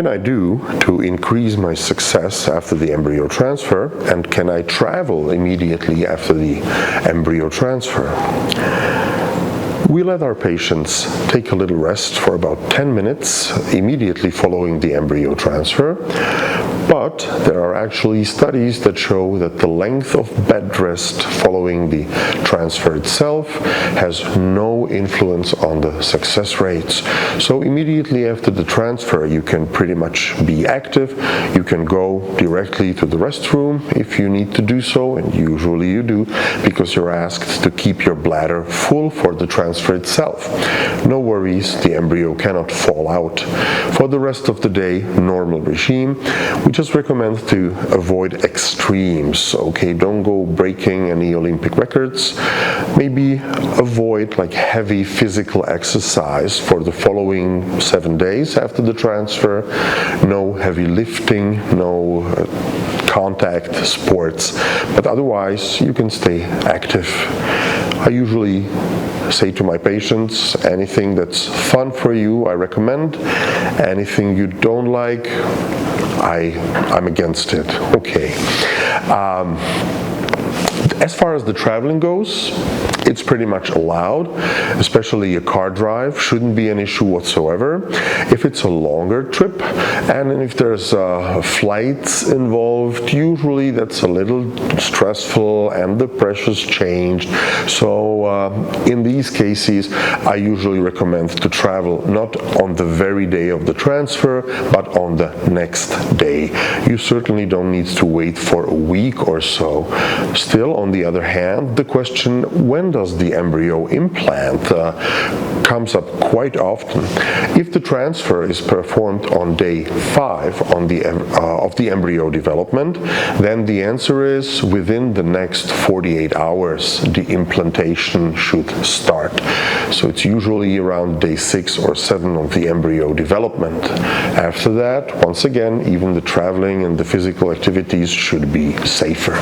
I do to increase my success after the embryo transfer, and can I travel immediately after the embryo transfer? We let our patients take a little rest for about 10 minutes immediately following the embryo transfer, but there are actually studies that show that the length of bed rest following the transfer itself has no influence on the success rates. So immediately after the transfer, you can pretty much be active. You can go directly to the restroom if you need to do so, and usually you do, because you're asked to keep your bladder full for the transfer itself. No worries, the embryo cannot fall out. For the rest of the day, normal regime. We just recommend to avoid extremes. Okay, don't go breaking any Olympic records. Maybe avoid like heavy physical exercise for the following 7 days after the transfer. No heavy lifting, no contact sports, but otherwise you can stay active. I usually say to my patients, anything that's fun for you, I recommend. Anything you don't like, I'm against it. Okay. As far as the traveling goes, it's pretty much allowed, especially a car drive shouldn't be an issue whatsoever. If it's a longer trip and if there's flights involved, usually that's a little stressful and the pressure's changed. So in these cases, I usually recommend to travel not on the very day of the transfer, but on the next day. You certainly don't need to wait for a week or so. Still, on the other hand, the question, when does the embryo implant, comes up quite often. If the transfer is performed on day 5 of the embryo development, then the answer is within the next 48 hours the implantation should start. So it's usually around day 6 or 7 of the embryo development. After that, once again, even the traveling and the physical activities should be safer.